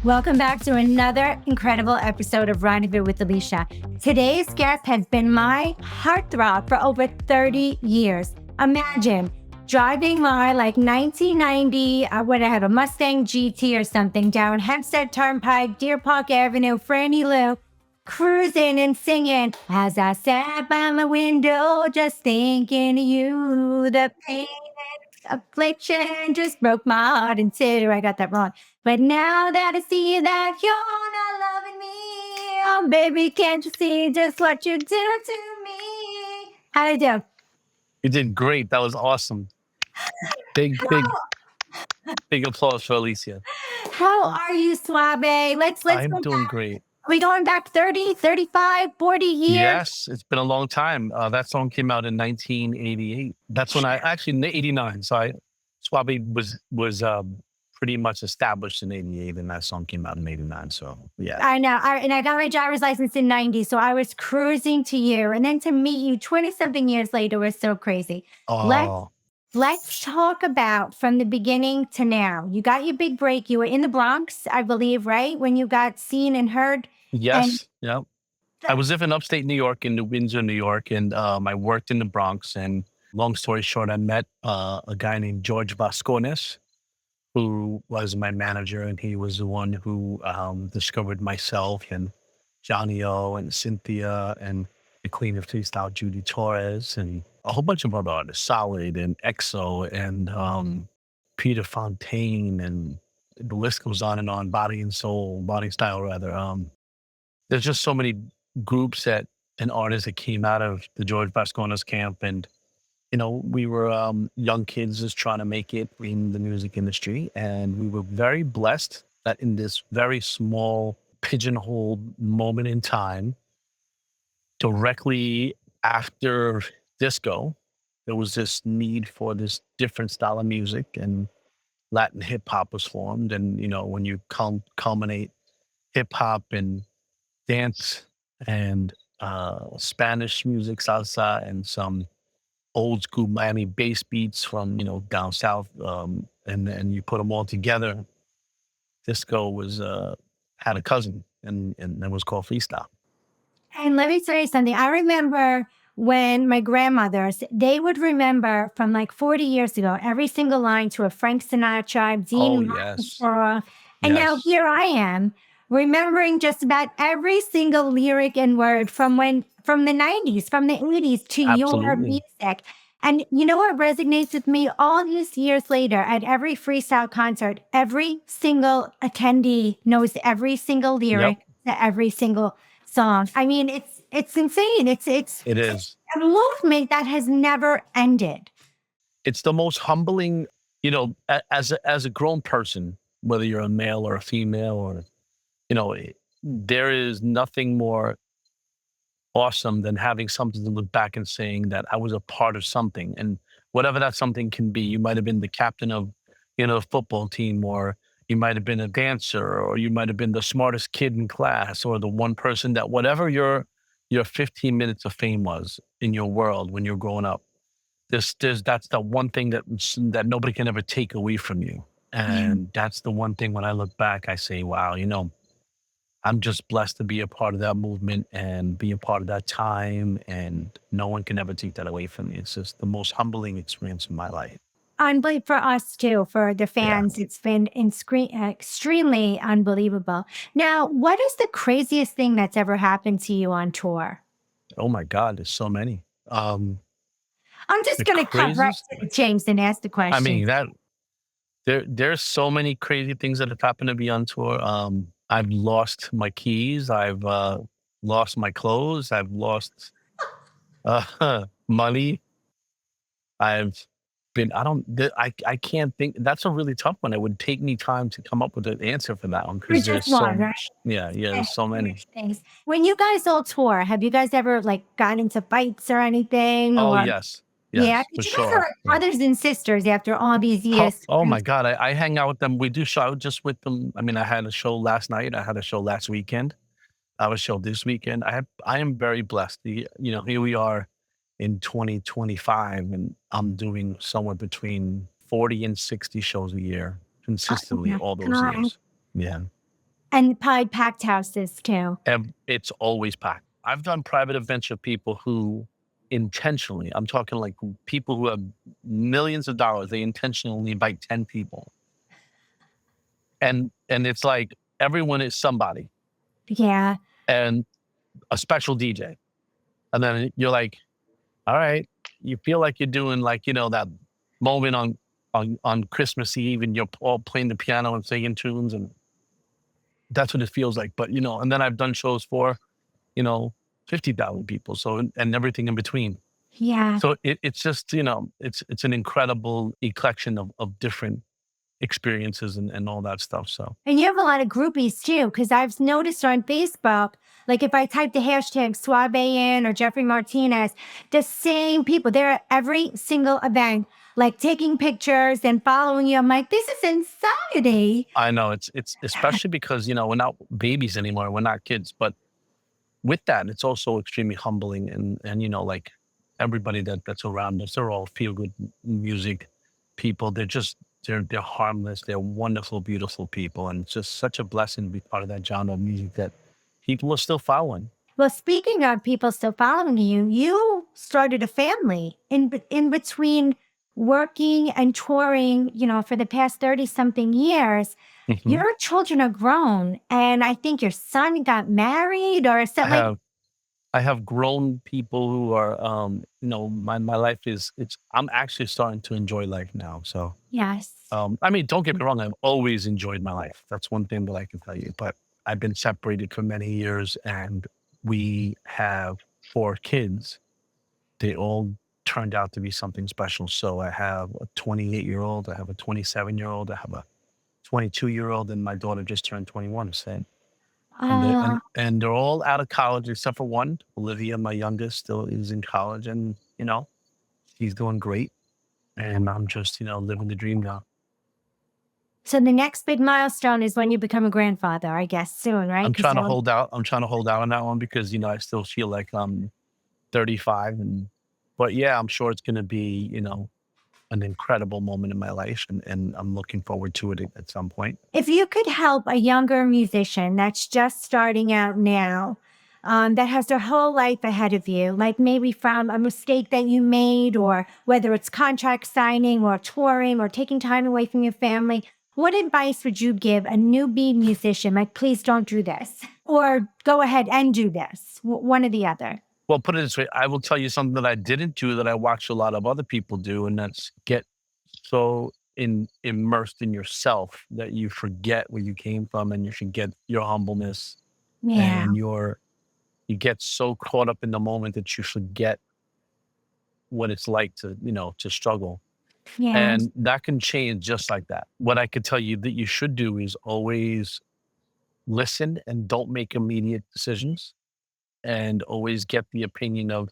Welcome back to another incredible episode of Rendezvous with Alysia. Today's guest has been my heartthrob for over 30 years. Imagine driving my 1990, I would have had a Mustang GT or something down Hempstead Turnpike, Deer Park Avenue, Franny Lou, cruising and singing as I sat by my window, just thinking of you. The pain and affliction just broke my heart in two. I got that wrong. But now that I see that you're not loving me, oh baby, can't you see just what you do to me? How you do? You did great. That was awesome. Big applause for Alysia. How are you, Soave? Let's I'm go doing back. great. Are we going back 30, 35, 40 years? Yes, it's been a long time. That song came out in 1988. That's when I actually 89. So Suave was pretty much established in 88, and that song came out in 89. So yeah. I know. And I got my driver's license in 90. So I was cruising to you. And then to meet you 20 something years later was so crazy. Oh, Let's talk about from the beginning to now. You got your big break. You were in the Bronx, I believe, right? When you got seen and heard. yes. Yeah. I was living upstate New York in New Windsor, New York, and I worked in the Bronx. And long story short, I met a guy named George Vascones, who was my manager, and he was the one who discovered myself and Johnny O and Cynthia and the Queen of Freestyle, Judy Torres, and a whole bunch of other artists, Solid and EXO and Peter Fontaine, and the list goes on and on. Body Style rather. There's just so many groups and artists that came out of the George Vascones camp, and we were young kids just trying to make it in the music industry. And we were very blessed that in this very small pigeonholed moment in time, directly after disco, there was this need for this different style of music, and Latin hip hop was formed. And, when you culminate hip hop and dance and Spanish music, salsa, and some old school Miami bass beats from down south, and you put them all together. Disco was had a cousin, and it was called Freestyle. And let me tell you something. I remember when my grandmothers, they would remember from 40 years ago, every single line to a Frank Sinatra, Oh Dean yes, Martin. And now yes, here I am remembering just about every single lyric and word from the 90s, from the 80s to your absolutely. music. And you know what resonates with me all these years later at every freestyle concert, every single attendee knows every single Yep, lyric to every single song. I mean, it's insane. It's it is. a movement that has never ended. It's the most humbling, as a grown person, whether you're a male or a female, or there is nothing more awesome than having something to look back and saying that I was a part of something, and whatever that something can be. You might have been the captain of, a football team, or you might have been a dancer, or you might have been the smartest kid in class, or the one person that whatever your 15 minutes of fame was in your world when you're growing up. That's the one thing that nobody can ever take away from you. Yeah. And that's the one thing when I look back, I say, wow, I'm just blessed to be a part of that movement and be a part of that time. And no one can ever take that away from me. It's just the most humbling experience in my life. Unbelievable for us too, for the Yeah. fans. It's been extremely unbelievable. Now, what is the craziest thing that's ever happened to you on tour? Oh my God, there's so many. I'm just The going to cut right craziest, to the chase and ask the I question. mean, there's so many crazy things that have happened to me on tour. I've lost my keys. I've lost my clothes. I've lost money. I've been, I don't, th- I can't think. That's a really tough one. It would take me time to come up with an answer for that one, For because there's just one, right? yeah, there's so many. Things. When you guys all tour, have you guys ever gotten into fights or anything? Oh, Or yes. yeah, Yes, for because you guys are sure. like Yeah. brothers and sisters after all these Oh, years. oh my God. I hang out with them. We do show just with them. I mean, I had a show last night. I had a show last weekend. I have a show this weekend. I am very blessed. Here we are in 2025, and I'm doing somewhere between 40 and 60 shows a year Oh consistently my all those God. years. Yeah. And probably packed houses too. And it's always packed. I've done private events with people who intentionally, I'm talking like people who have millions of dollars, they intentionally invite 10 people. And it's like everyone is somebody Yeah. and a special DJ. And then you're like, all right, you feel like you're doing like, that moment on Christmas Eve and you're all playing the piano and singing tunes and that's what it feels like. But and then I've done shows for, you know, 50,000 people. So and everything in between. Yeah. So it's just, it's an incredible eclection of different experiences and all that stuff. So And you have a lot of groupies too, because I've noticed on Facebook, like if I type the hashtag Soave in or Jeffrey Martinez, the same people, they're at every single event, like taking pictures and following you. I'm like, this is insanity. I know it's especially because, we're not babies anymore. We're not kids. But with that, it's also extremely humbling and like everybody that's around us, they're all feel good music people. They're harmless, they're wonderful, beautiful people. And it's just such a blessing to be part of that genre of music that people are still following. Well, speaking of people still following you, you started a family in between working and touring, for the past 30 something years. Mhm. Your children are grown, and I think your son got married or I something like. have I have grown people who are my life is it's I'm actually starting to enjoy life now. So Yes. I mean, don't get me wrong, I've always enjoyed my life. That's one thing that I can tell you. But I've been separated for many years and we have four kids. They all turned out to be something special. So I have a 28-year-old, I have a 27-year-old, I have a 22-year-old, and my daughter just turned 21. So and they Uh, and they're all out of college except for one. Olivia, my youngest, still is in college and, she's doing great. And I'm just, living the dream now. so the next big milestone is when you become a grandfather, I guess, soon, right? I'm Because trying to you'll. hold out. I'm trying to hold out on that one because, I still feel like I'm 35 but yeah, I'm sure it's gonna be, an incredible moment in my life and I'm looking forward to it at some point. If you could help a younger musician that's just starting out now, that has their whole life ahead of you, like maybe from a mistake that you made, or whether it's contract signing or touring or taking time away from your family, what advice would you give a newbie musician? Like, please don't do this, or go ahead and do this, one or the other. Well, put it this way, I will tell you something that I didn't do that I watch a lot of other people do, and that's get so immersed in yourself that you forget where you came from and you forget your humbleness Yeah. and you get so caught up in the moment that you forget what it's like to struggle. Yeah. And that can change just like that. What I could tell you that you should do is always listen and don't make immediate decisions and always get the opinion of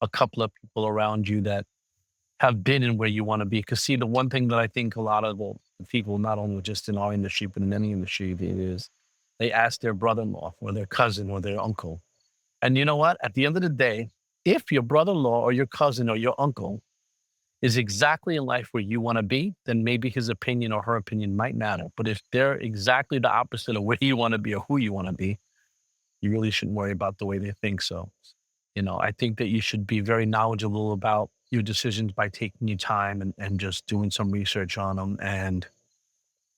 a couple of people around you that have been in where you want to be. Because see, the one thing that I think a lot of the people, not only just in our industry, but in any industry, is they ask their brother-in-law or their cousin or their uncle. And you know what? At the end of the day, if your brother-in-law or your cousin or your uncle is exactly in life where you want to be, then maybe his opinion or her opinion might matter. But if they're exactly the opposite of where you want to be or who you want to be, you really shouldn't worry about the way they think. So, I think that you should be very knowledgeable about your decisions by taking your time and just doing some research on them and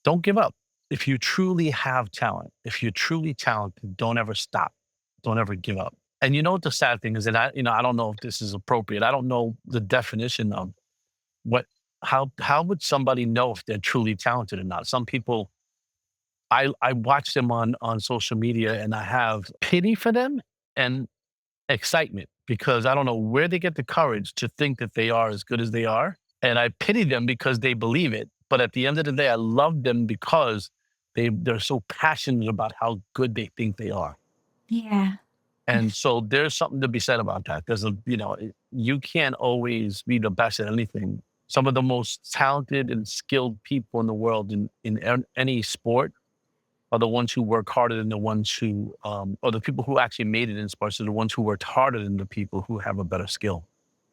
don't give up. If you truly have talent, if you're truly talented, don't ever stop. Don't ever give up. And you know what the sad thing is, and I don't know if this is appropriate. I don't know the definition of what how would somebody know if they're truly talented or not? Some people I watch them on social media and I have pity for them and excitement because I don't know where they get the courage to think that they are as good as they are. And I pity them because they believe it. But at the end of the day, I love them because they're so passionate about how good they think they are. Yeah. And so there's something to be said about that. You can't always be the best at anything. Some of the most talented and skilled people in the world in any sport are the ones who work harder than the ones who, or the people who actually made it in sports are the ones who worked harder than the people who have a better skill.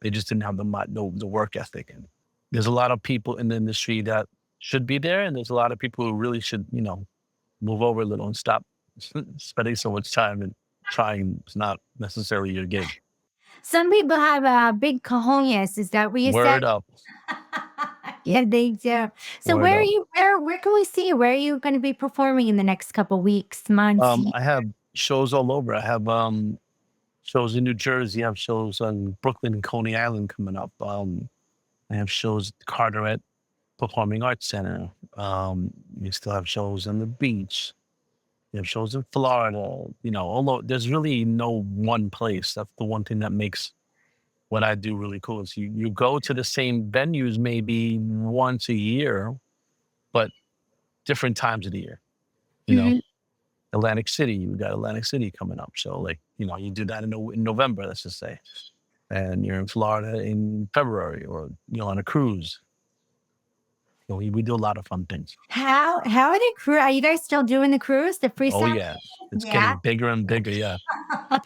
They just didn't have the work ethic. And there's a lot of people in the industry that should be there, and there's a lot of people who really should, move over a little and stop spending so much time and trying is not necessarily your gig. Some people have big cojones. Is that what you said? Word up. Yeah, they do. So Word where are up. you? Where can we see you? Where are you going to be performing in the next couple weeks, months? I have shows all over. I have shows in New Jersey. I have shows on Brooklyn and Coney Island coming up. I have shows at Carteret Performing Arts Center. You still have shows on the beach. You have shows in Florida. Although there's really no one place. That's the one thing that makes what I do really cool. Is you go to the same venues maybe once a year, but different times of the year. You know, Mhm. Atlantic City, you got Atlantic City coming up. So you do that in November, let's just say, and you're in Florida in February, or on a cruise. We do a lot of fun things. How are the crew? Are you guys still doing the cruise, the Oh freestyle? yeah, it's Yeah. getting bigger and bigger. Yeah,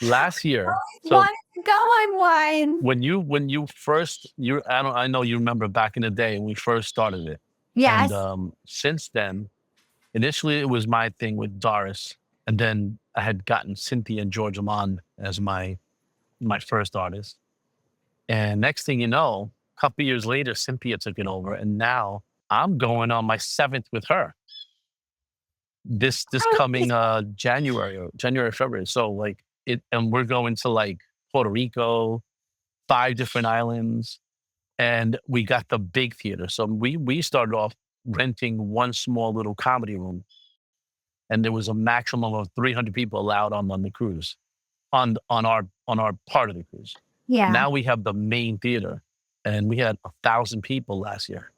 last year. So Wanted to go on one. when you first I know you remember back in the day when we first started it, and Yes. since then, initially it was my thing with Doris, and then I had gotten Cynthia and George Amon as my first artist, and next thing you know, a couple years later, Cynthia took it over, and now I'm going on my seventh with her. This Oh, coming January, February. So and we're going to Puerto Rico, 5 different islands, and we got the big theater. So we started off renting one small little comedy room, and there was a maximum of 300 people allowed on the cruise, on our part of the cruise. yeah. Now we have the main theater, and we had 1,000 people last year,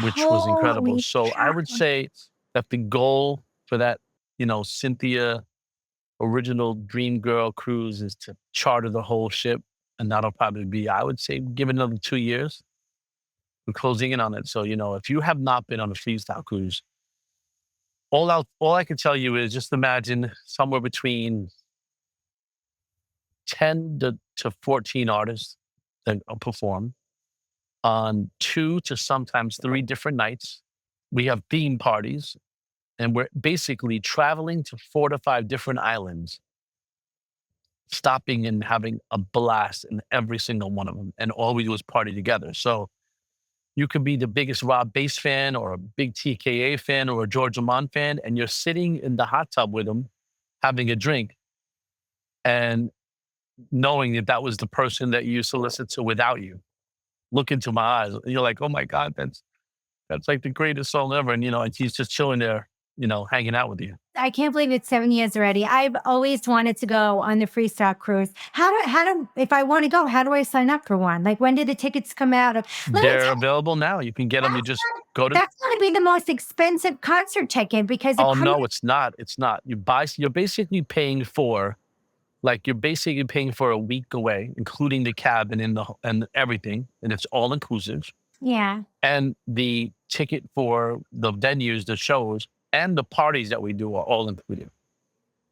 which was incredible. Holy So I cow. would say that the goal for that, Cynthia original Dream Girl cruise is to charter the whole ship. And that'll probably be, I would say, give it another 2 years. We're closing in on it. So, if you have not been on a freestyle cruise, all I can tell you is just imagine somewhere between 10 to 14 artists that perform on 2 to sometimes 3 different nights. We have theme parties, and we're basically traveling to 4 to 5 different islands, stopping and having a blast in every single one of them. And all we do is party together. So you could be the biggest Rob Bass fan, or a big TKA fan, or a George Amon fan, and you're sitting in the hot tub with them, having a drink, and knowing that that was the person that you used to listen to without you. Look into my eyes. And you're like, oh my God, that's like the greatest song ever. And he's just chilling there, hanging out with you. I can't believe it's 7 years already. I've always wanted to go on the freestyle cruise. If I want to go, how do I sign up for one? Like, when did the tickets come out? Let me They're tell available now. You can get them. You just go you, to. that's going to be the most expensive concert ticket because Oh no, it's not. It's not. You're basically paying for, a week away, including the cabin and everything, and it's all inclusive. yeah, And the ticket for the venues, the shows, and the parties that we do are all included.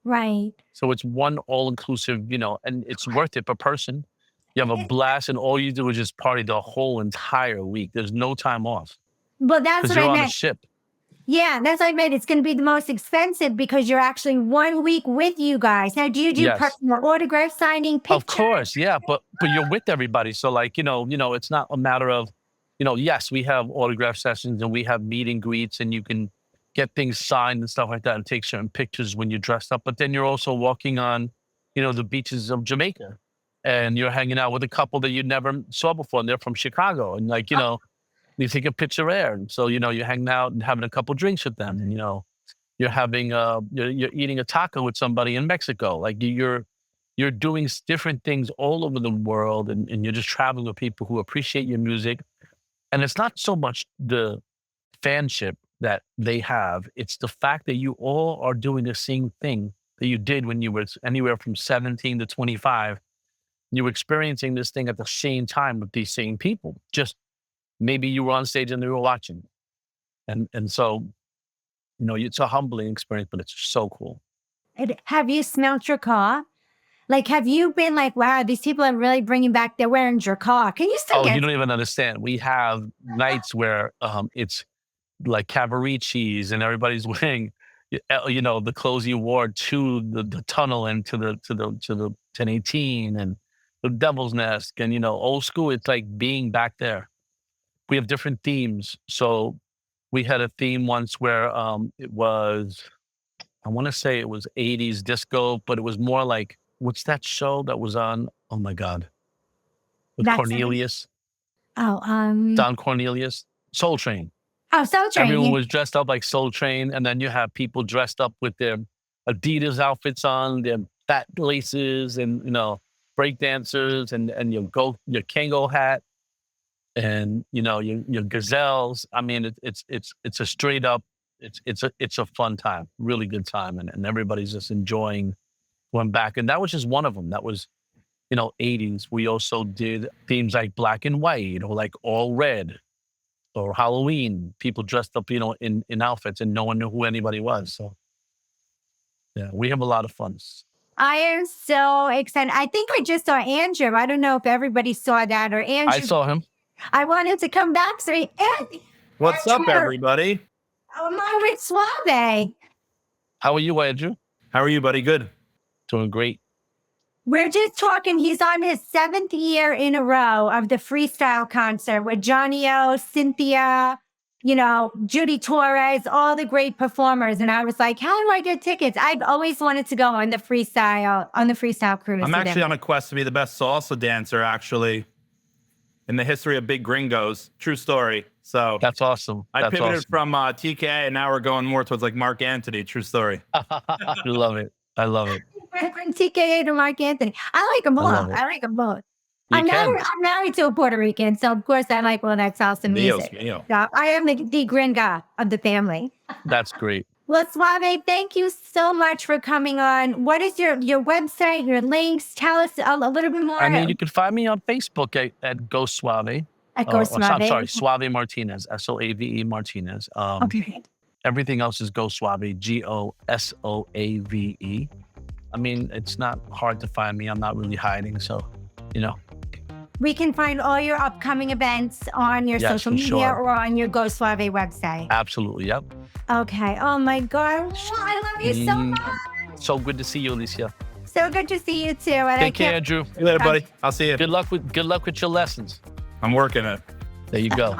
right. So it's one all inclusive, and it's worth it per person. You have a blast, and all you do is just party the whole entire week. There's no time off Well, that's because what you're I on a meant. ship. Yeah, that's what I meant. It's going to be the most expensive because you're actually 1 week with you guys. Now, do you do Yes. personal autograph signing, Of pictures? course, yeah, but you're with everybody, so it's not a matter of, yes, we have autograph sessions and we have meet and greets, and you can get things signed and stuff like that, and take certain pictures when you're dressed up. But then you're also walking on, the beaches of Jamaica, and you're hanging out with a couple that you never saw before, and they're from Chicago, and you take a picture there, and so you're hanging out and having a couple drinks with them, and you're having you're eating a taco with somebody in Mexico, you're doing different things all over the world, and you're just traveling with people who appreciate your music. And it's not so much the fanship that they have, it's the fact that you all are doing the same thing that you did when you were anywhere from 17 to 25. You were experiencing this thing at the same time with these same people. Just maybe you were on stage and they were watching. And so, it's a humbling experience, but it's so cool. Have you smelt your car? Like, have you been like, wow, these people are really bringing back, they're wearing your car. Can you still Oh, you get don't even understand. We have nights where it's like Cavaricci's, and everybody's wearing, the clothes you wore to the tunnel and to the 1018 and the Devil's Nest. And, old school, it's like being back there. We have different themes. So we had a theme once where it was, I want to say it was 80s disco, but it was more like, what's that show that was on? Oh my God. With That's Cornelius, Oh, Don Cornelius, Soul Train. oh, Soul Train. Everyone was dressed up like Soul Train. And then you have people dressed up with their Adidas outfits on, their fat laces and, break dancers and your Kango hat and, your gazelles. I mean, it's a straight up, it's a fun time, really good time. And everybody's just enjoying going back. And that was just one of them. That was, 80s. We also did themes like black and white or like all red or Halloween. People dressed up, in outfits and no one knew who anybody was. So yeah, we have a lot of fun. I am so excited. I think I just saw Andrew. I don't know if everybody saw that or Andrew. I saw him. I wanted to come back. So What's up, everybody? I'm on with Soave. How are you, Andrew? How are you, buddy? Good. Doing great. We're just talking. He's on his 7th year in a row of the Freestyle concert with Johnny O, Cynthia, Judy Torres, all the great performers. And I was like, how do I get tickets? I've always wanted to go on the freestyle cruise. I'm actually on a quest to be the best salsa dancer, actually, in the history of Big Gringos. True story. So that's awesome. I pivoted from TK, and now we're going more towards like Mark Anthony. True story. I love it. I love it. From TKA to Mark Anthony. I like them both. I'm married to a Puerto Rican, so of course I like that salsa music. I am the gringa of the family. That's great. Well, Soave, thank you so much for coming on. What is your website, your links? Tell us a little bit more. I mean, you can find me on Facebook at Go Soave. At Go Soave. I'm sorry, Soave Martinez, Soave Martinez. Okay. Everything else is Go Soave, GOSOAVE. I mean, it's not hard to find me. I'm not really hiding, so, We can find all your upcoming events on your social media or on your Go Soave website. Absolutely, yep. Okay. Oh my God. I love you so much. So good to see you, Alysia. So good to see you too. And Take care, Andrew. See you later, buddy. I'll see you. Good luck with your lessons. I'm working it. There you go.